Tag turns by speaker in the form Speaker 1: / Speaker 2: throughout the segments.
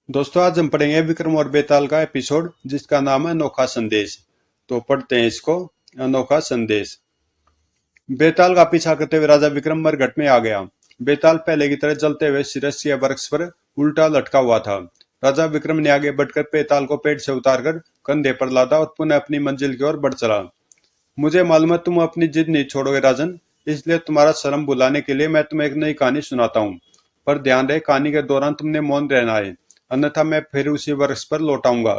Speaker 1: दोस्तों आज हम पढ़ेंगे विक्रम और बेताल का एपिसोड जिसका नाम है अनोखा संदेश। तो पढ़ते हैं इसको। अनोखा संदेश। बेताल का पीछा करते हुए राजा विक्रम मरघट में आ गया। बेताल पहले की तरह जलते हुए शिरस या वृक्ष पर उल्टा लटका हुआ था। राजा विक्रम ने आगे बढ़कर बेताल को पेड़ से उतारकर कंधे पर लादा और पुनः अपनी मंजिल की ओर बढ़ चला। मुझे मालूम है तुम अपनी जिद नहीं छोड़ोगे राजन, इसलिए तुम्हारा शर्म बुलाने के लिए मैं तुम्हें एक नई कहानी सुनाता हूँ। पर ध्यान रहे कहानी के दौरान तुमने मौन रहना है, अन्यथा मैं फिर उसी वर्ष पर लौट आऊंगा।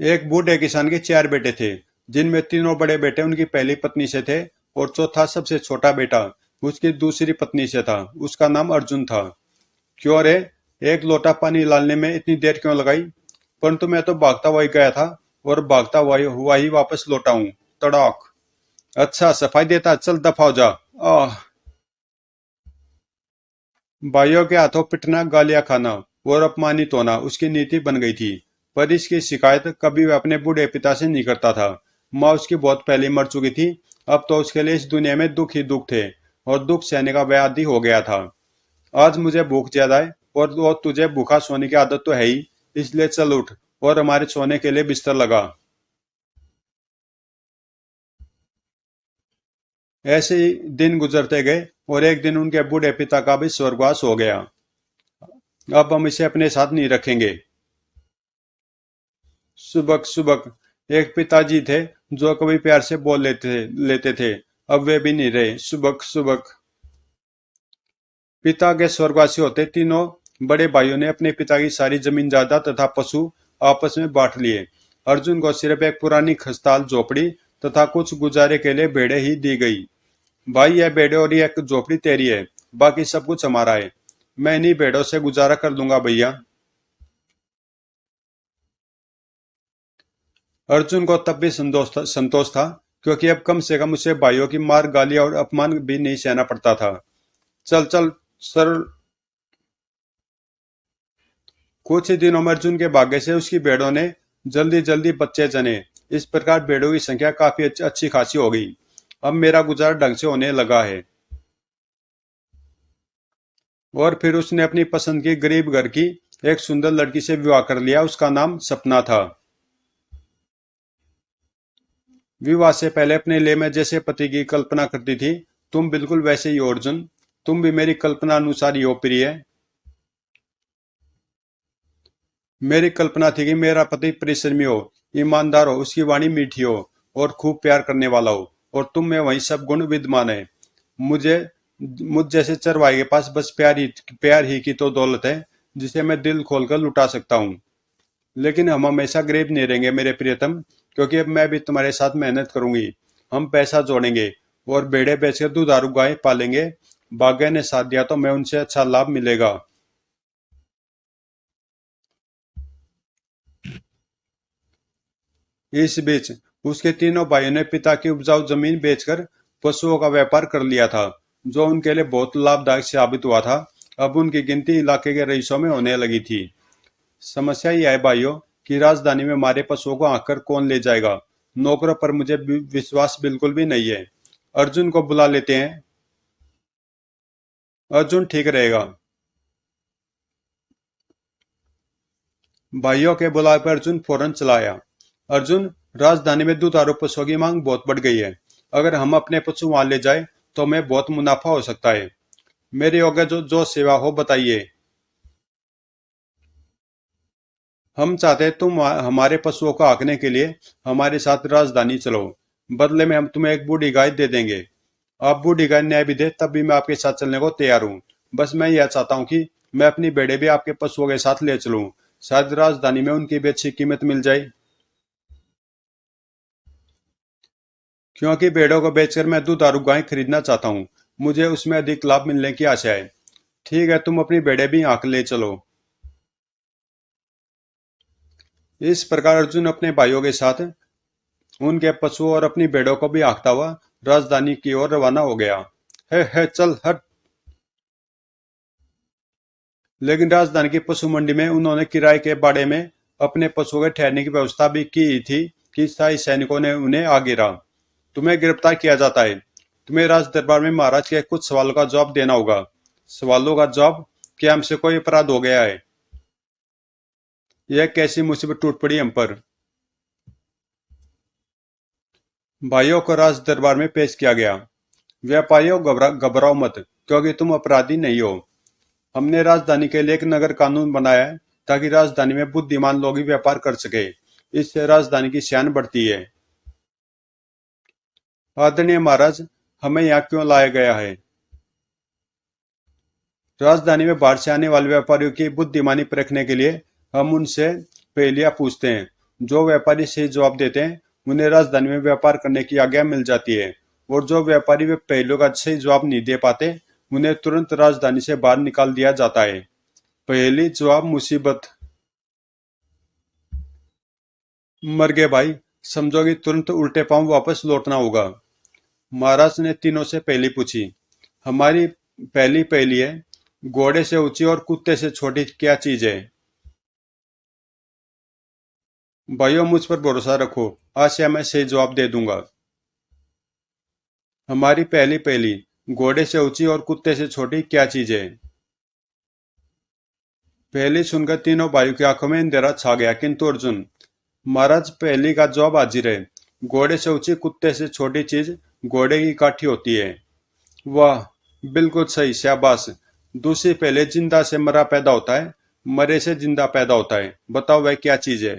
Speaker 1: एक बूढ़े किसान के चार बेटे थे, जिनमें तीनों बड़े बेटे उनकी पहली पत्नी से थे और चौथा सबसे छोटा बेटा उसकी दूसरी पत्नी से था। उसका नाम अर्जुन था। क्यों रे, एक लोटा पानी लाने में इतनी देर क्यों लगाई? परंतु मैं तो भागता हुआ ही गया था और भागता हुआ ही वापस लौटा हूँ। तड़ाक। अच्छा सफाई देता, चल दफा हो जा। आह। भाइयों के हाथों पिटना, गालियां खाना और अपमानित होना उसकी नीति बन गई थी। पर इसकी शिकायत कभी वह अपने बूढ़े पिता से नहीं करता था। माँ उसकी बहुत पहले मर चुकी थी। अब तो उसके लिए इस दुनिया में दुख ही दुख थे और दुख सहने का वह आदी हो गया था। आज मुझे भूख ज्यादा है और वो तुझे भूखा सोने की आदत तो है ही, इसलिए चल उठ और हमारे सोने के लिए बिस्तर लगा। ऐसे ही दिन गुजरते गए और एक दिन उनके बूढ़े पिता का भी स्वर्गवास हो गया। अब हम इसे अपने साथ नहीं रखेंगे। सुबक सुबक। एक पिताजी थे जो कभी प्यार से बोल लेते थे। अब वे भी नहीं रहे। सुबक सुबक। पिता के स्वर्गवासी होते तीनों बड़े भाइयों ने अपने पिता की सारी जमीन जायदाद तथा पशु आपस में बांट लिए। अर्जुन को सिर्फ एक पुरानी खस्ताल झोपड़ी तथा कुछ गुजारे के लिए भेड़े ही दी गई। भाई यह भेड़े और यह झोपड़ी तेरी है, बाकी सब कुछ हमारा है। मैं इन्हीं भेड़ों से गुजारा कर लूंगा भैया। अर्जुन को तब भी संतोष था, क्योंकि अब कम से कम उसे भाइयों की मार, गालियां और अपमान भी नहीं सहना पड़ता था। चल चल सरल। कुछ ही दिनों में अर्जुन के भाग्य से उसकी भेड़ों ने जल्दी जल्दी बच्चे जने। इस प्रकार भेड़ों की संख्या काफी अच्छी खासी हो गई। अब मेरा गुजारा ढंग से होने लगा है। और फिर उसने अपनी पसंद की गरीब घर की एक सुंदर लड़की से विवाह कर लिया। उसका नाम सपना था। विवाह से पहले अपने लिए मैं जैसे पति की कल्पना करती थी, तुम बिल्कुल वैसे ही हो अर्जुन। तुम भी मेरी कल्पना अनुसार ही हो प्रिय। मेरी कल्पना थी कि मेरा पति परिश्रमी हो, ईमानदार हो, उसकी वाणी मीठी हो और खूब प्यार करने वाला हो, और तुम में वही सब गुण विद्यमान है। मुझे मुझ जैसे चरवाहे के पास बस प्यार ही की तो दौलत है, जिसे मैं दिल खोलकर लुटा सकता हूँ। लेकिन हम हमेशा गरीब नहीं रहेंगे मेरे प्रियतम, क्योंकि अब मैं भी तुम्हारे साथ मेहनत करूंगी। हम पैसा जोड़ेंगे और भेड़े बेचकर दुधारू गाय पालेंगे। भाग्य ने साथ दिया तो मैं उनसे अच्छा लाभ मिलेगा। इस बीच उसके तीनों भाइयों ने पिता की उपजाऊ जमीन बेचकर पशुओं का व्यापार कर लिया था, जो उनके लिए बहुत लाभदायक साबित हुआ था। अब उनकी गिनती इलाके के रईसों में होने लगी थी। समस्या यह है भाइयों कि राजधानी में हमारे पशुओं को आकर कौन ले जाएगा। नौकरों पर मुझे विश्वास बिल्कुल भी नहीं है। अर्जुन को बुला लेते हैं। अर्जुन ठीक रहेगा। भाइयों के बुलावे पर अर्जुन फौरन चला आया। अर्जुन, राजधानी में दुधारू पशुओं की मांग बहुत बढ़ गई है। अगर हम अपने पशु वहां ले जाए तो हमें बहुत मुनाफा हो सकता है। मेरे योग्य जो जो सेवा हो बताइए। हम चाहते हैं तुम हमारे पशुओं को हाँकने के लिए हमारे साथ राजधानी चलो। बदले में हम तुम्हें एक बूढ़ी गाय दे देंगे। आप बूढ़ी गाय न्याय भी दे तब भी मैं आपके साथ चलने को तैयार हूँ। बस मैं यह चाहता हूँ कि मैं अपनी भेड़े भी आपके पशुओं के साथ ले चलूँ। शायद राजधानी में उनकी भी अच्छी कीमत मिल जाए। क्योंकि भेड़ों को बेचकर मैं दुधारू गाय खरीदना चाहता हूँ। मुझे उसमें अधिक लाभ मिलने की आशा है। ठीक है, तुम अपनी भेड़े भी हाँक ले चलो। इस प्रकार अर्जुन अपने भाइयों के साथ उनके पशुओं और अपनी भेड़ों को भी हाँकता हुआ राजधानी की ओर रवाना हो गया। है चल हट। लेकिन राजधानी की पशु मंडी में उन्होंने किराए के बाड़े में अपने पशुओं के ठहरने की व्यवस्था भी की थी कि शाही सैनिकों ने उन्हें आ गिरा। तुम्हें गिरफ्तार किया जाता है। तुम्हें राज दरबार में महाराज के कुछ सवालों का जवाब देना होगा। सवालों का जवाब क्या हमसे कोई अपराध हो गया है? यह कैसी मुसीबत टूट पड़ी हम पर? भाइयों को राज दरबार में पेश किया गया। व्यापारियों, घबराओ मत, क्योंकि तुम अपराधी नहीं हो। हमने राजधानी के लिए एक नगर कानून बनाया है, ताकि राजधानी में बुद्धिमान लोग ही व्यापार कर सके। इससे राजधानी की शान बढ़ती है। आदरणीय महाराज, हमें यहाँ क्यों लाया गया है? राजधानी में बाहर से आने वाले व्यापारियों की बुद्धिमानी परखने के लिए हम उनसे पहेलियां पूछते हैं। जो व्यापारी सही जवाब देते हैं, उन्हें राजधानी में व्यापार करने की आज्ञा मिल जाती है, और जो व्यापारी वे पहेलियों का सही जवाब नहीं दे पाते, उन्हें तुरंत राजधानी से बाहर निकाल दिया जाता है। पहेली जवाब मुसीबत। मर गए भाई, समझोगे तुरंत उल्टे पांव वापस लौटना होगा। महाराज ने तीनों से पहली पूछी। हमारी पहली पहेली है, घोड़े से ऊंची और कुत्ते से छोटी क्या चीज है? भाइयों, मुझ पर भरोसा रखो, आज से मैं सही जवाब दे दूंगा। हमारी पहली पहेली, घोड़े से ऊंची और कुत्ते से छोटी क्या चीज है? पहेली सुनकर तीनों भाइयों की आंखों में अंधेरा छा गया, किंतु अर्जुन। महाराज, पहेली का जवाब हाजिर है। घोड़े से ऊंची, कुत्ते से छोटी चीज घोड़े की काठी होती है। वाह, बिल्कुल सही, शाबाश। दूसरी पहले, जिंदा से मरा पैदा होता है, मरे से जिंदा पैदा होता है। बताओ वह क्या चीज है?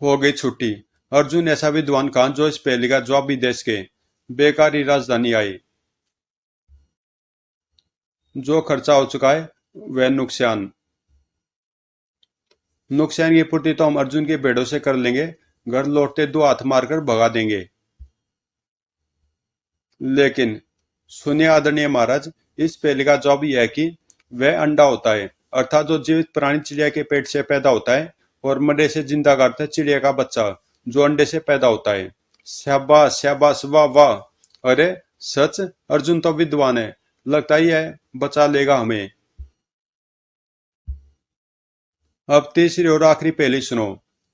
Speaker 1: हो गई छुट्टी। अर्जुन ऐसा विद्वान कहा जो इस पहेली का जवाब भी दे सके। बेकार ही राजधानी आई। जो खर्चा हो चुका है वह नुकसान। नुकसान की पूर्ति तो हम अर्जुन के भेड़ों से कर लेंगे। घर लौटते दो हाथ मारकर भगा देंगे। लेकिन सुनिए आदरणीय महाराज, इस पहेली का जवाब यह है कि वह अंडा होता है, अर्थात जो जीवित प्राणी चिड़िया के पेट से पैदा होता है, और मरे से जिंदा करता है चिड़िया का बच्चा, जो अंडे से पैदा होता है। शाबाश शाबाश, वाह वाह। अरे सच, अर्जुन तो विद्वान है। लगता ही है बचा लेगा हमें। अब तीसरी और आखिरी पहेली सुनो।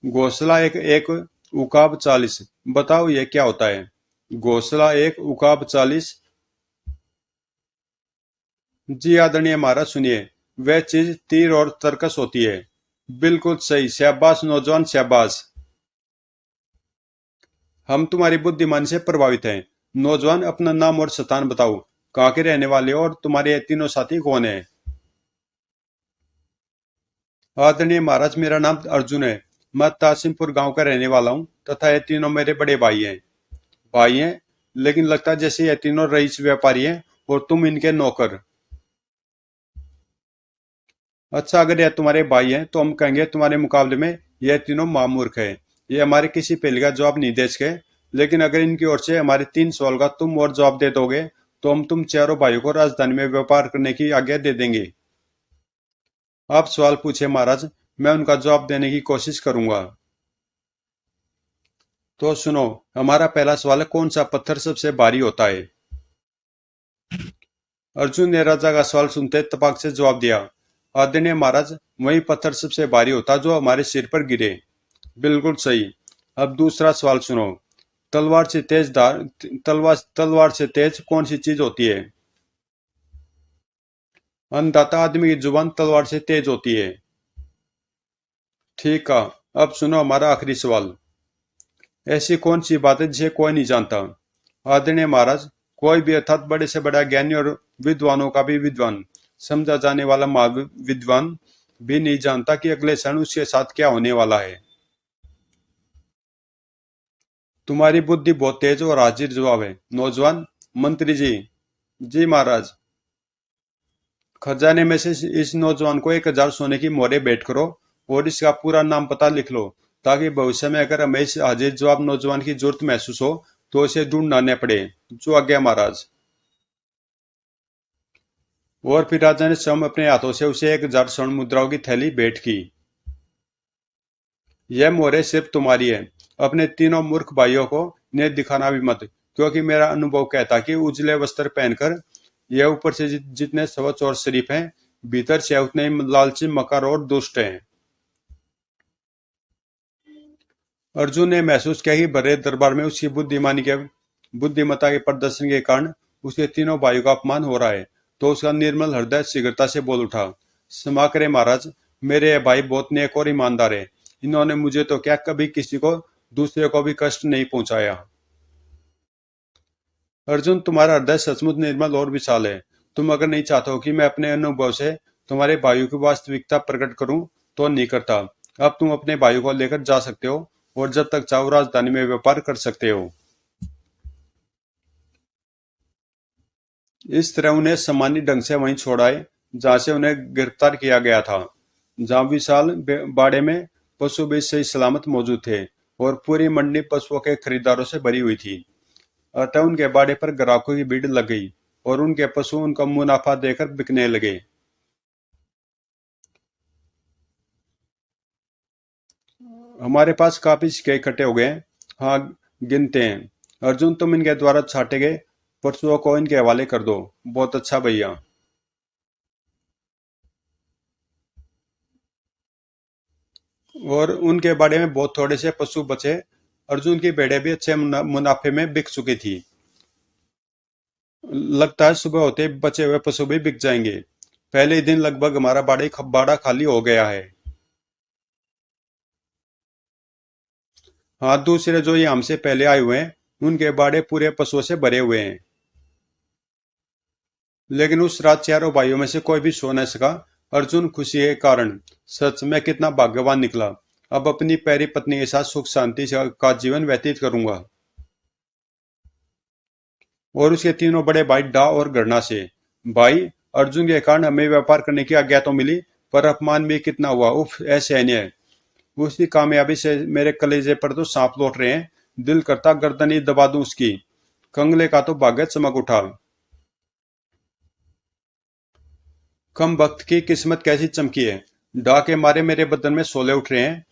Speaker 1: घोंसला एक एक उकाब 40। बताओ ये क्या होता है? घोंसला एक उकाब 40। जी आदरणीय महाराज, सुनिए। वह चीज तीर और तरकस होती है। बिल्कुल सही, शाबाश नौजवान, शाबाश। हम तुम्हारी बुद्धिमानी से प्रभावित हैं। नौजवान, अपना नाम और स्थान बताओ। कहाँ के रहने वाले हो, और तुम्हारे ये तीनों साथी कौन है? आदरणीय महाराज, मेरा नाम अर्जुन है। मैं तासिमपुर गांव का रहने वाला हूँ, तथा ये तीनों मेरे बड़े भाई हैं। भाई हैं, लेकिन लगता है जैसे ये तीनों रईस व्यापारी हैं, और तुम इनके नौकर। अच्छा, अगर यह तुम्हारे भाई हैं तो हम कहेंगे तुम्हारे मुकाबले में यह तीनों महामूर्ख है। ये हमारे किसी पहेली का जवाब नहीं दे सके। लेकिन अगर इनकी ओर से हमारे 3 सवाल का तुम और जवाब दे दोगे, तो हम तुम चारों भाइयों को राजधानी में व्यापार करने की आज्ञा दे देंगे। आप सवाल पूछे महाराज, मैं उनका जवाब देने की कोशिश करूंगा। तो सुनो, हमारा पहला सवाल है, कौन सा पत्थर सबसे भारी होता है? अर्जुन ने राजा का सवाल सुनते तपाक से जवाब दिया। आदरणीय महाराज, वही पत्थर सबसे भारी होता जो हमारे सिर पर गिरे। बिल्कुल सही। अब दूसरा सवाल सुनो। तलवार से तेज धार तलवार से तेज कौन सी चीज होती है? अन्नदाता आदमी की जुबान तलवार से तेज होती है। ठीक है। अब सुनो हमारा आखिरी सवाल। ऐसी कौन सी बात है जिसे कोई नहीं जानता? आदरणीय महाराज, कोई भी, अर्थात बड़े से बड़ा ज्ञानी और विद्वानों का भी विद्वान समझा जाने वाला विद्वान भी नहीं जानता कि अगले क्षण उसके साथ क्या होने वाला है। तुम्हारी बुद्धि बहुत तेज और हाजिर जवाब है नौजवान। मंत्री जी। जी महाराज। खजाने में से इस नौजवान को 1000 सोने की मोहरें भेंट करो, और इसका पूरा नाम पता लिख लो, ताकि भविष्य में अगर हमें इस हाजिर जवाब नौजवान की जरूरत महसूस हो तो इसे ढूंढना न पड़े। जो आज्ञा महाराज। और फिर राजा ने स्वयं अपने हाथों से उसे 1000 स्वर्ण मुद्राओं की थैली भेंट की। यह मोहरें सिर्फ तुम्हारी है। अपने तीनों मूर्ख भाइयों को इन्हें दिखाना भी मत, क्योंकि मेरा अनुभव कहता कि उजले वस्त्र पहनकर यह ऊपर से जितने स्वच्छ और शरीफ हैं, भीतर से उतने ही लालची, मकर और दुष्ट हैं। अर्जुन ने महसूस किया कि बड़े दरबार में उसकी बुद्धिमत्ता के प्रदर्शन के कारण उसके तीनों भाइयों का अपमान हो रहा है। तो उसका निर्मल हृदय शीघ्रता से बोल उठा, क्षमा करें महाराज, मेरे ये भाई बहुत नेक और ईमानदार है। इन्होंने मुझे तो क्या कभी किसी को दूसरे को भी कष्ट नहीं पहुंचाया। अर्जुन, तुम्हारा हृदय सचमुच निर्मल और विशाल है। तुम अगर नहीं चाहते हो कि मैं अपने अनुभव से तुम्हारे भाइयों की वास्तविकता प्रकट करूं तो नहीं करता। अब तुम अपने भाइयों को लेकर जा सकते हो और जब तक चाहो राजधानी में व्यापार कर सकते हो। इस तरह उन्हें सम्मानित ढंग से वहीं छोड़ाए जहां से उन्हें गिरफ्तार किया गया था। जहां विशाल बाड़े में पशु भी सही सलामत मौजूद थे और पूरी मंडी पशुओं के खरीदारों से भरी हुई थी। अतः उनके बाड़े पर ग्राहकों की भीड़ लग गई और उनके पशु उनका मुनाफा देकर बिकने लगे। हमारे पास काफी सिक्के इकट्ठे हो गए हैं। हाँ, गिनते हैं। अर्जुन, तुम इनके द्वारा छाटे गए पशुओं को इनके हवाले कर दो। बहुत अच्छा भैया। और उनके बाड़े में बहुत थोड़े से पशु बचे। अर्जुन की भेड़ें भी अच्छे मुनाफे में बिक चुकी थी। लगता है सुबह होते ही बचे हुए पशु भी बिक जाएंगे। पहले ही दिन लगभग हमारा बाड़ा खाली हो गया है। हाँ, दूसरे जो ये हमसे पहले आए हुए हैं उनके बाड़े पूरे पशुओं से भरे हुए हैं। लेकिन उस रात चारों भाइयों में से कोई भी सो न सका। अर्जुन खुशी के कारण सच में कितना भाग्यवान निकला। अब अपनी प्यारी पत्नी के साथ सुख शांति का जीवन व्यतीत करूंगा। और उसके तीनों बड़े भाई डा और गणना से। भाई, अर्जुन के कारण हमें व्यापार करने की आज्ञा तो मिली, पर अपमान भी कितना हुआ। उफ, असहनीय है। उसकी कामयाबी से मेरे कलेजे पर तो सांप लौट रहे हैं। दिल करता गर्दन ही दबा दूं उसकी। कंगले का तो भाग्य चमक उठा। कम वक्त की किस्मत कैसी चमकी है। डा के मारे मेरे बदन में शोले उठ रहे हैं।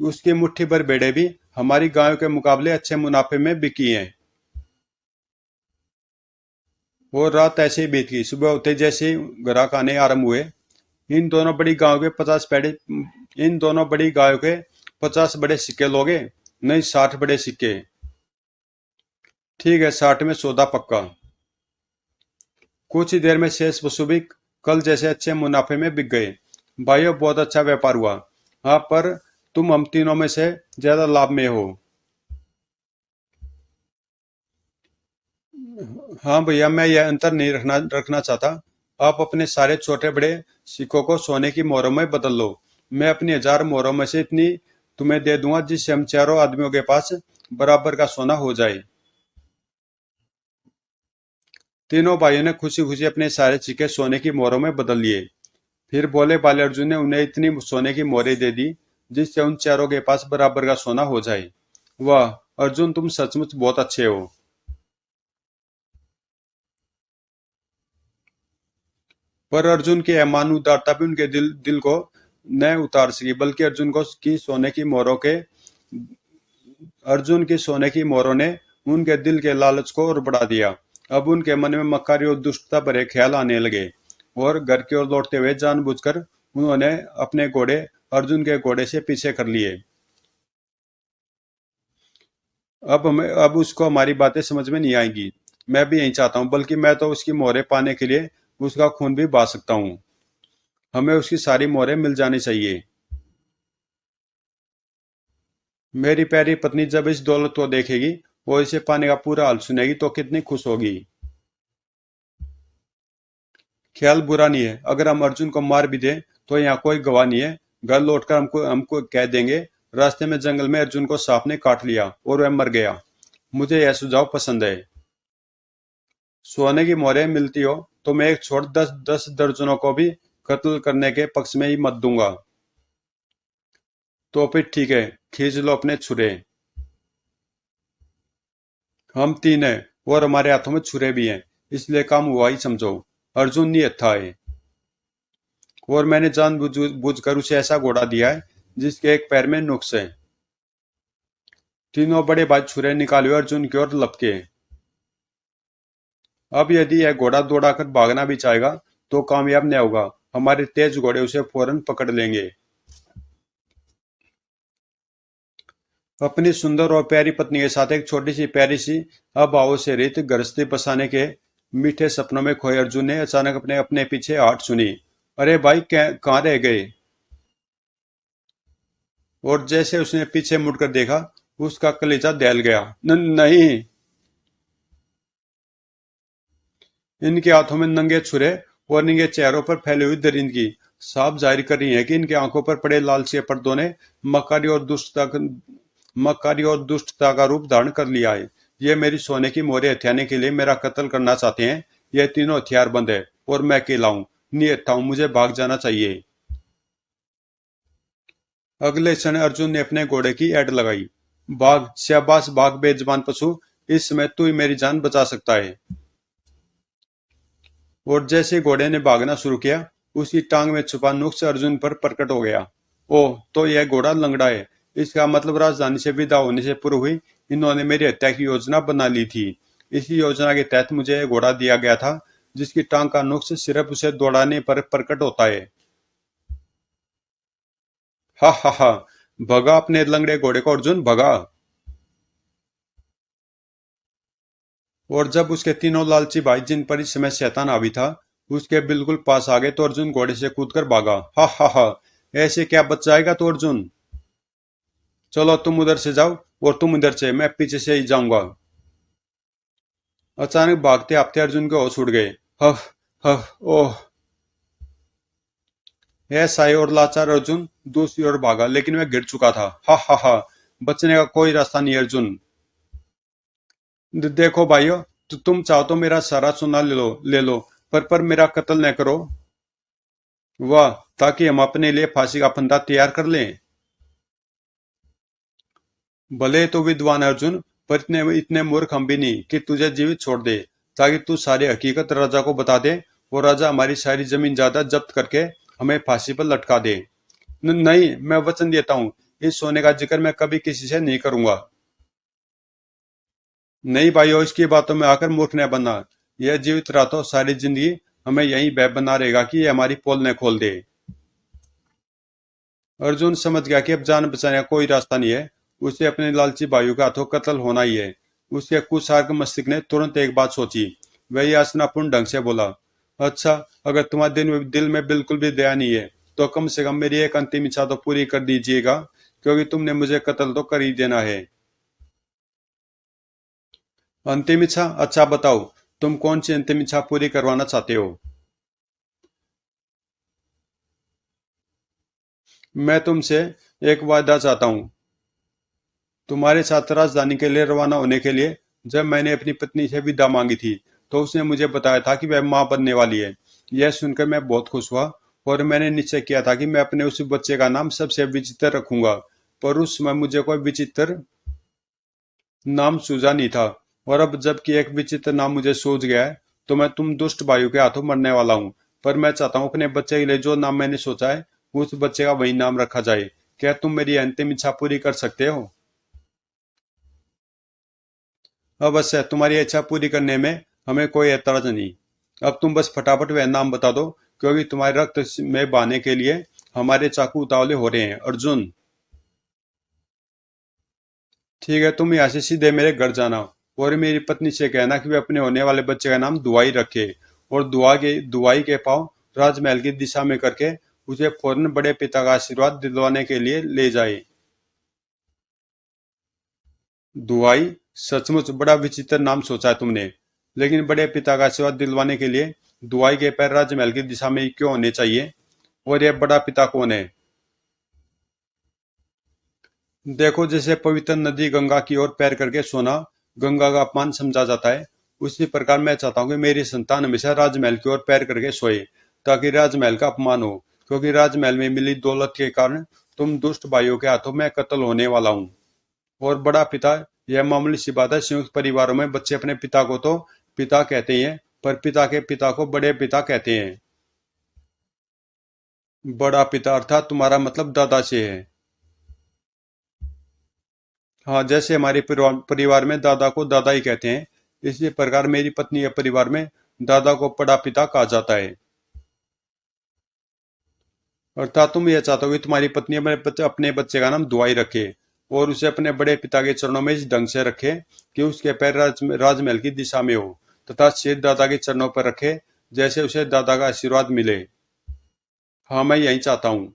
Speaker 1: उसकी मुट्ठी भर भेड़े भी हमारी गायों के मुकाबले अच्छे मुनाफे में बिकी हैं। और रात ऐसे ही बीत गई। सुबह होते जैसे ही ग्राहक आने आरंभ हुए। इन दोनों बड़ी गायों के 50 बड़े इन दोनों बड़ी गायों के 50 बड़े सिक्के लोगे? नहीं, 60 बड़े सिक्के। ठीक है, 60 में सौदा पक्का। कुछ ही देर में शेष पशु भी कल जैसे अच्छे मुनाफे में बिक गए। भाइयों, बहुत अच्छा व्यापार हुआ। हाँ, पर तुम हम तीनों में से ज्यादा लाभ में हो। हाँ भैया, मैं यह अंतर नहीं रखना रखना चाहता। आप अपने सारे छोटे बड़े सिक्कों को सोने की मोहरों में बदल लो। मैं अपनी 1000 मोहरों में से इतनी तुम्हें दे दूंगा जिससे हम चारों आदमियों के पास बराबर का सोना हो जाए। तीनों भाइयों ने खुशी खुशी अपने सारे सिक्के सोने की मोहरों में बदल लिए। फिर भोले भाले अर्जुन ने उन्हें इतनी सोने की मोहरें दे दी जिससे उन चारों के पास बराबर का सोना हो जाए। वाह अर्जुन, तुम सचमुच बहुत अच्छे हो। पर अर्जुन की अमानुष उदारता भी उनके दिल दिल को न उतार सकी, बल्कि अर्जुन की सोने की मोहरों ने उनके दिल के लालच को और बढ़ा दिया। अब उनके मन में मक्कारी और दुष्टता भरे ख्याल आने लगे और घर की ओर लौटते हुए जानबूझकर उन्होंने अपने घोड़े अर्जुन के घोड़े से पीछे कर लिए। अब उसको हमारी बातें समझ में नहीं आएंगी। मैं भी यही चाहता हूँ, बल्कि मैं तो उसकी मोहरें पाने के लिए उसका खून भी बहा सकता हूँ। हमें उसकी सारी मोहरें मिल जानी चाहिए। मेरी प्यारी पत्नी जब इस दौलत को देखेगी और इसे पाने का पूरा हाल सुनेगी तो कितनी खुश होगी। ख्याल बुरा नहीं है। अगर हम अर्जुन को मार भी दें तो यहाँ कोई गवाह नहीं है। घर लौटकर हमको हमको कह देंगे रास्ते में जंगल में अर्जुन को सांप ने काट लिया और वह मर गया। मुझे यह सुझाव पसंद है। सोने की मोहरें मिलती हो तो मैं एक छोड़ 10 दर्जनों को भी कत्ल करने के पक्ष में ही मत दूंगा। तो फिर ठीक है, खींच लो अपने छुरे। हम तीन हैं और हमारे हाथों में छुरे भी हैं, इसलिए काम हुआ ही समझो। अर्जुन नहीं अच्छा है। और मैंने जानबूझकर उसे ऐसा घोड़ा दिया है जिसके एक पैर में नुक्स है। तीनों बड़े भाई छुरे निकाले हुए अर्जुन की ओर लपके। अब यदि यह घोड़ा दौड़ाकर भागना भी चाहेगा तो कामयाब नहीं होगा। हमारे तेज घोड़े उसे फौरन पकड़ लेंगे। अपनी सुंदर और प्यारी पत्नी के साथ एक छोटी सी प्यारी सी अभावों से रहित गृहस्थी बसाने के मीठे सपनों में खोए अर्जुन ने अचानक अपने अपने पीछे आहट सुनी। अरे भाई, कहाँ रह गए? और जैसे उसने पीछे मुड़कर देखा, उसका कलेजा दहल गया। नहीं। इनके हाथों में नंगे छुरे और इनके चेहरों पर फैली हुई दरिंदगी साफ जाहिर कर रही है कि इनकी आंखों पर पड़े लालची पर्दों ने मक्कारी और दुष्टता मक्कारी और दुष्टता का रूप धारण कर लिया है। ये मेरी सोने की मोहरें हथियाने के लिए मेरा कत्ल करना चाहते हैं। ये तीनों हथियार बंद है और मैं अकेला हूँ, निहत्था हूँ, मुझे भाग जाना चाहिए। अगले क्षण अर्जुन ने अपने घोड़े की ऐड लगाई। भाग, शाबाश भाग बेजुबान पशु, इस समय तू ही मेरी जान बचा सकता है। और जैसे घोड़े ने भागना शुरू किया, उसकी टांग में छुपा नुक्स अर्जुन पर प्रकट हो गया। ओह, तो यह घोड़ा लंगड़ा है। इसका मतलब राजधानी से विदा होने से पूर्व ही इन्होंने मेरी हत्या की योजना बना ली थी। इसी योजना के तहत मुझे यह घोड़ा दिया गया था, जिसकी टांग का नुक्स सिर्फ उसे दौड़ाने पर प्रकट होता है। हा हा हा। भगा अपने लंगड़े घोड़े को अर्जुन, भगा। और जब उसके तीनों लालची भाई, जिन पर इस समय शैतान हावी था, उसके बिल्कुल पास आ गए तो अर्जुन घोड़े से कूदकर भागा। हा हा हा। ऐसे क्या बच जाएगा तो अर्जुन? चलो तुम उधर से जाओ और तुम इधर से, मैं पीछे से ही जाऊंगा। अचानक भागते आपते अर्जुन के होश उड़ गए। हफ हफ ओह। ऐसा ही और लाचार अर्जुन दूसरी ओर भागा, लेकिन वह गिर चुका था। हा हा हा। बचने का कोई रास्ता नहीं अर्जुन। देखो भाइयों, तो तुम चाहो तो मेरा सारा सोना ले लो, पर मेरा कत्ल न करो। वाह, ताकि हम अपने लिए फांसी का फंदा तैयार कर लें। भले तो विद्वान अर्जुन, पर इतने इतने मूर्ख हम भी नहीं कि तुझे जीवित छोड़ दे, ताकि तू सारी हकीकत राजा को बता दे और राजा हमारी सारी जमीन जायदाद जब्त करके हमें फांसी पर लटका दे। नहीं, मैं वचन देता हूँ, इस सोने का जिक्र मैं कभी किसी से नहीं करूंगा। नहीं भाइयों, इसकी बातों में आकर मूर्ख न बनना। यह जीवित रहा तो सारी जिंदगी हमें यही भय बना रहेगा कि यह हमारी पोल न खोल दे। अर्जुन समझ गया कि अब जान बचाने का कोई रास्ता नहीं है। उसे अपने लालची भाइयों के हाथों कत्ल होना ही है। उसके कुसार्ग मस्तिष्क ने तुरंत एक बात सोची। वह याचनापूर्ण ढंग से बोला, अच्छा, अगर तुम्हारे दिल में बिल्कुल भी दया नहीं है, तो कम से कम मेरी एक अंतिम इच्छा तो पूरी कर दीजिएगा, क्योंकि तुमने मुझे कत्ल तो कर ही देना है। अंतिम इच्छा? अच्छा बताओ, तुम कौन सी अंतिम इच्छा पूरी करवाना चाहते हो? मैं तुमसे एक वादा चाहता हूँ। तुम्हारे साथ राजधानी के लिए रवाना होने के लिए जब मैंने अपनी पत्नी से विदा मांगी थी, तो उसने मुझे बताया था कि वह मां बनने वाली है। यह सुनकर मैं बहुत खुश हुआ और मैंने निश्चय किया था कि मैं अपने उस बच्चे का नाम सबसे विचित्र रखूंगा। पर उस समय मुझे कोई विचित्र नाम सूझा नहीं था, और अब जबकि एक विचित्र नाम मुझे सूझ गया है, तो मैं तुम दुष्ट भाइयों के हाथों मरने वाला हूँ। पर मैं चाहता हूँ अपने बच्चे के लिए जो नाम मैंने सोचा है, उस बच्चे का वही नाम रखा जाए। क्या तुम मेरी अंतिम इच्छा पूरी कर सकते हो? अवश्य, तुम्हारी इच्छा पूरी करने में हमें कोई ऐतराज नहीं। अब तुम बस फटाफट वह नाम बता दो, क्योंकि तुम्हारे रक्त में बहाने के लिए हमारे चाकू उतावले हो रहे हैं अर्जुन। ठीक है, तुम यहाँ से सीधे मेरे घर जाना और मेरी पत्नी से कहना कि वे अपने होने वाले बच्चे का नाम दुआई रखे, और दुआई के पाँव राजमहल की दिशा में करके उसे फौरन बड़े पिता का आशीर्वाद दिलवाने के लिए ले जाए। दुआई? सचमुच बड़ा विचित्र नाम सोचा है तुमने। लेकिन बड़े पिता का आशीर्वाद दिलवाने के लिए दुआई के पैर राजमहल की दिशा में ही क्यों होने चाहिए? और यह बड़ा पिता कौन है? देखो, जैसे पवित्र नदी गंगा की ओर पैर करके सोना गंगा का अपमान समझा जाता है, उसी प्रकार मैं चाहता हूँ कि मेरी संतान हमेशा राजमहल की ओर पैर करके सोए, ताकि राजमहल का अपमान हो, क्योंकि राजमहल में मिली दौलत के कारण तुम दुष्ट भाइयों के हाथों में कत्ल होने वाला हूँ। और बड़ा पिता, यह मामूली सी बात है। संयुक्त परिवारों में बच्चे अपने पिता को तो पिता कहते हैं, पर पिता के पिता को बड़े पिता कहते हैं। बड़ा पिता अर्थात तुम्हारा मतलब दादा से है? हाँ, जैसे हमारे परिवार में दादा को दादा ही कहते हैं, इसी प्रकार मेरी पत्नी के परिवार में दादा को बड़ा पिता कहा जाता है। अर्थात तुम यह चाहते हो कि तुम्हारी पत्नी अपने बच्चे का नाम दुआई रखे, और उसे अपने बड़े पिता के चरणों में इस ढंग से रखे कि उसके पैर राजमहल की दिशा में हो, तथा सिर दादा के चरणों पर रखे, जैसे उसे दादा का आशीर्वाद मिले। हाँ, मैं यही चाहता हूँ।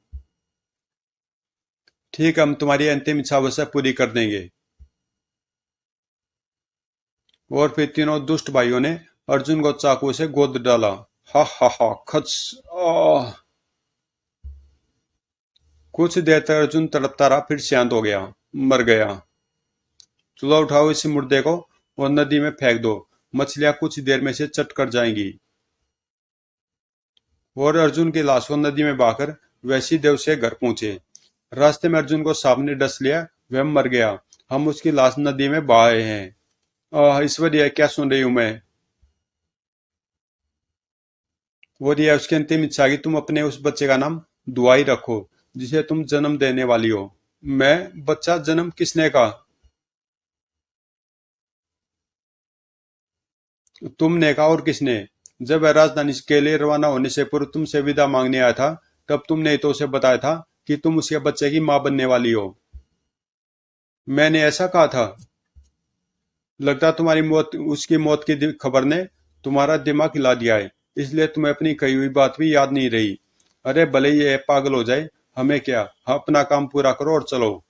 Speaker 1: ठीक है, हम तुम्हारी अंतिम इच्छा अवश्य पूरी कर देंगे। और फिर तीनों दुष्ट भाइयों ने अर्जुन को चाकू से गोद डाला। हा हा हा, खच। आह। कुछ देर तक अर्जुन तड़पता रहा, फिर शांत हो गया। मर गया। चलो उठाओ इस मुर्दे को और नदी में फेंक दो। मछलियां कुछ देर में से चट कर जाएंगी। और अर्जुन की लाश को नदी में बहाकर वैसी देव से घर पहुंचे। रास्ते में अर्जुन को सांप ने डस लिया, वह मर गया। हम उसकी लाश नदी में बहाए हैं। ईश्वरीय, क्या सुन रही हूं मैं। और यह उसकी अंतिम इच्छा कि तुम अपने उस बच्चे का नाम दुआई रखो, जिसे तुम जन्म देने वाली हो। मैं? बच्चा जन्म किसने कहा? तुमने कहा, और किसने? जब वह राजधानी के लिए रवाना होने से पूर्व तुमसे विदा मांगने आया था, तब तुमने ही तो उसे बताया था कि तुम उसके बच्चे की मां बनने वाली हो। मैंने ऐसा कहा था? लगता तुम्हारी मौत, उसकी मौत की खबर ने तुम्हारा दिमाग हिला दिया है, इसलिए तुम्हें अपनी कही हुई बात भी याद नहीं रही। अरे भले ही ये पागल हो जाए, हमें क्या। हाँ, अपना काम पूरा करो और चलो।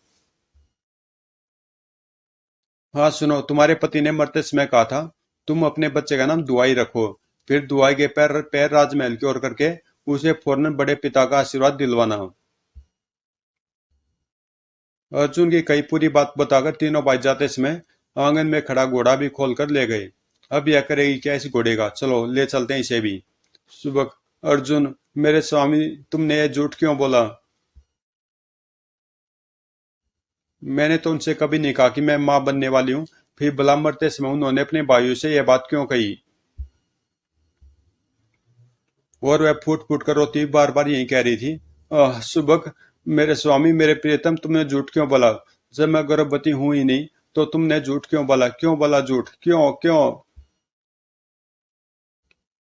Speaker 1: हाँ सुनो, तुम्हारे पति ने मरते समय कहा था तुम अपने बच्चे का नाम दुआई रखो। फिर दुआई के पैर पैर राजमहल की ओर करके उसे फौरन बड़े पिता का आशीर्वाद दिलवाना। अर्जुन की कई पूरी बात बताकर तीनों भाई जाते समय आंगन में खड़ा घोड़ा भी खोल कर ले गए। अब यह करेगी क्या इस घोड़े का, चलो ले चलते हैं इसे भी। सुबह। अर्जुन, मेरे स्वामी, तुमने ये झूठ क्यों बोला? मैंने तो उनसे कभी नहीं कहा कि मैं मां बनने वाली हूँ। फिर भला मरते समय उन्होंने अपने भाइयों से यह बात क्यों कही? और वह फूट फूट कर रोती बार बार यही कह रही थी। सुबह, मेरे स्वामी, मेरे प्रियतम, तुमने झूठ क्यों बोला? जब मैं गर्भवती हूं ही नहीं, तो तुमने झूठ क्यों बोला? क्यों बोला झूठ? क्यों क्यों?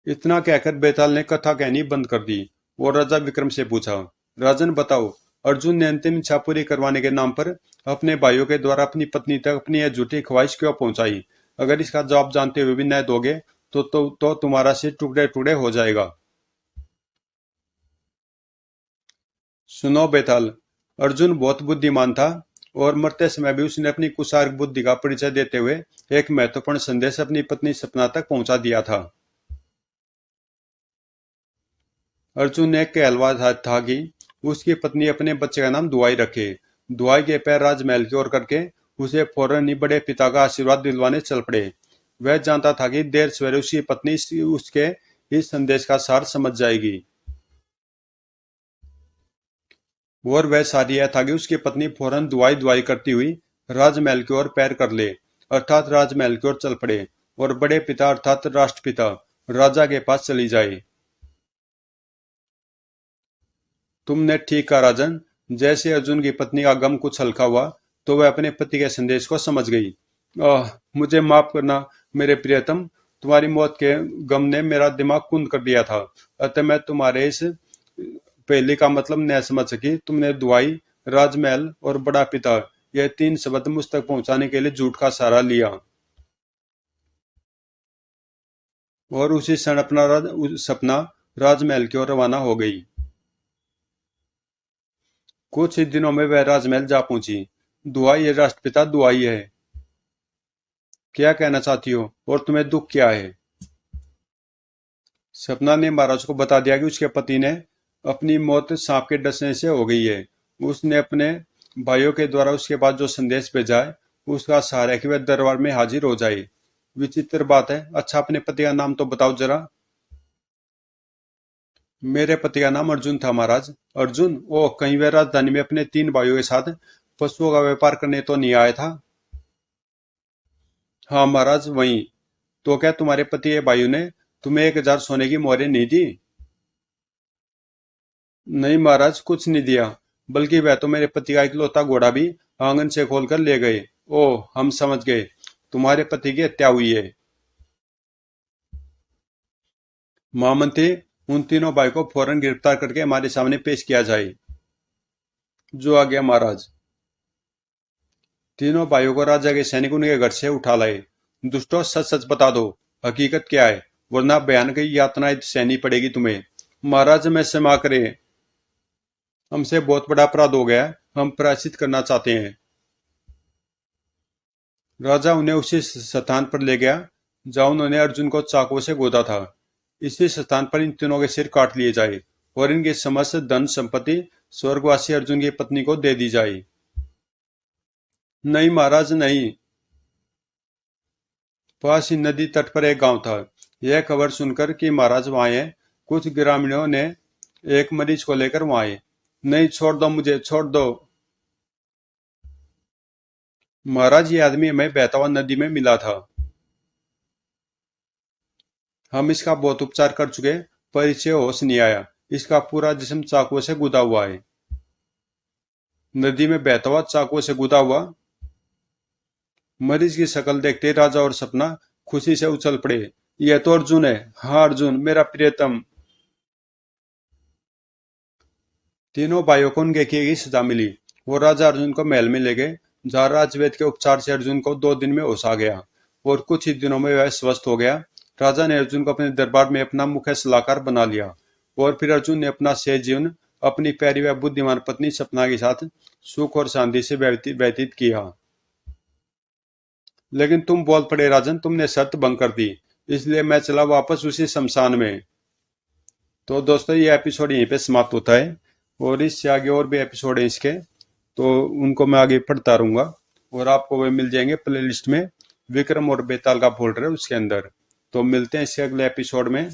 Speaker 1: इतना कहकर बेताल ने कथा कहनी बंद कर दी और राजा विक्रम से पूछा, राजन बताओ, अर्जुन ने अंतिम इच्छा पूरी करवाने के नाम पर अपने भाइयों के द्वारा अपनी पत्नी तक अपनी यह झूठी ख्वाहिश क्यों पहुंचाई? अगर इसका जवाब जानते हुए भी न दोगे तो तुम्हारा सिर टुकड़े टुकड़े हो जाएगा। सुनो बेताल, अर्जुन बहुत बुद्धिमान था और मरते समय भी उसने अपनी कुशार्क बुद्धि का परिचय देते हुए एक महत्वपूर्ण संदेश अपनी पत्नी सपना तक पहुंचा दिया था। अर्जुन ने कहलवा था कि उसकी पत्नी अपने बच्चे का नाम दुआई रखे। दुआई के पैर राजमहल की ओर करके उसे फौरन ही बड़े पिता का आशीर्वाद दिलवाने चल पड़े। वह जानता था कि देर सवेरे उसकी पत्नी उसके इस संदेश का सार समझ जाएगी। और वह सारी यह था कि उसकी पत्नी फौरन दुआई दुआई करती हुई राजमहल की ओर पैर कर ले, अर्थात राजमहल की ओर चल पड़े और बड़े पिता अर्थात राष्ट्रपिता राजा के पास चली जाए। तुमने ठीक कहा राजन। जैसे अर्जुन की पत्नी का गम कुछ हल्का हुआ, तो वह अपने पति के संदेश को समझ गई। मुझे माफ करना मेरे प्रियतम, तुम्हारी मौत के गम ने मेरा दिमाग कुंद कर दिया था। अतः मैं तुम्हारे इस पहले का मतलब न समझ सकी। तुमने दुआई, राजमहल और बड़ा पिता, यह तीन शब्द मुझ तक पहुंचाने के लिए झूठ का सहारा लिया। और उसी क्षण अपना सपना राजमहल की ओर रवाना हो गई। कुछ ही दिनों में वह राजमहल जा पहुंची। दुआई है राष्ट्रपिता, दुआई है। क्या कहना चाहती हो और तुम्हें दुख क्या है? सपना ने महाराज को बता दिया कि उसके पति ने अपनी मौत सांप के डसने से हो गई है। उसने अपने भाइयों के द्वारा उसके पास जो संदेश भेजा है, उसका सहारा है कि वह दरबार में हाजिर हो जाए। विचित्र बात है। अच्छा, अपने पति का नाम तो बताओ जरा। मेरे पति का नाम अर्जुन था महाराज। अर्जुन? ओ, कहीं वह राजधानी में अपने तीन भाइयों के साथ पशुओं का व्यापार करने तो नहीं आया था? हाँ महाराज, वही। तो क्या तुम्हारे पति के भाइयों ने तुम्हें 1,000 सोने की मोहरें नहीं दी? नहीं महाराज, कुछ नहीं दिया। बल्कि वह तो मेरे पति का इकलौता घोड़ा भी आंगन से खोलकर ले गए। ओह, हम समझ गए। तुम्हारे पति की हत्या हुई है। महामंत्री, उन तीनों भाई को फौरन गिरफ्तार करके हमारे सामने पेश किया जाए। जो आ गया महाराज। तीनों भाइयों को राजा के सैनिक उनके घर से उठा लाए। दुष्टों, सच सच बता दो, हकीकत क्या है, वरना भयानक यातनाएं सहनी पड़ेगी तुम्हें। महाराज मैं क्षमा करें, हमसे बहुत बड़ा अपराध हो गया, हम प्रायश्चित करना चाहते हैं। राजा उन्हें उसी स्थान पर ले गया जहां उन्होंने अर्जुन को चाकुओं से गोदा था। इसी स्थान पर इन तीनों के सिर काट लिए जाए और इनकी समस्त धन संपत्ति स्वर्गवासी अर्जुन की पत्नी को दे दी जाए। नहीं महाराज नहीं। पास ही नदी तट पर एक गांव था। यह खबर सुनकर कि महाराज वहां हैं, कुछ ग्रामीणों ने एक मरीज को लेकर वहां आए। नहीं, छोड़ दो मुझे, छोड़ दो महाराज, ये आदमी हमें बहता हुआ नदी में मिला था। हम इसका बहुत उपचार कर चुके पर इसे होश नहीं आया। इसका पूरा जिस्म चाकुओं से गुदा हुआ है। नदी में बहता हुआ, चाकुओं से गुदा हुआ। मरीज की शक्ल देखते ही राजा और सपना खुशी से उछल पड़े। यह तो अर्जुन है। हाँ अर्जुन, मेरा प्रियतम। तीनों भाइयों को उनके किए की सजा मिली। वो राजा अर्जुन को महल में ले गए, जहाँ राजवेद के उपचार से अर्जुन को 2 दिन में होश आ गया और कुछ ही दिनों में वह स्वस्थ हो गया। राजा ने अर्जुन को अपने दरबार में अपना मुख्य सलाहकार बना लिया और फिर अर्जुन ने अपना शेष जीवन अपनी प्यारी व बुद्धिमान पत्नी सपना के साथ सुख और शांति से व्यतीत किया। लेकिन तुम बोल पड़े राजन, तुमने शर्त भंग कर दी, इसलिए मैं चला वापस उसी शमशान में। तो दोस्तों ये एपिसोड यहीं पे समाप्त होता है और इससे आगे और भी एपिसोड है इसके, तो उनको मैं आगे पढ़ता रहूंगा और आपको वे मिल जाएंगे प्लेलिस्ट में। विक्रम और बेताल का फोल्डर है उसके अंदर। तो मिलते हैं इसके अगले एपिसोड में।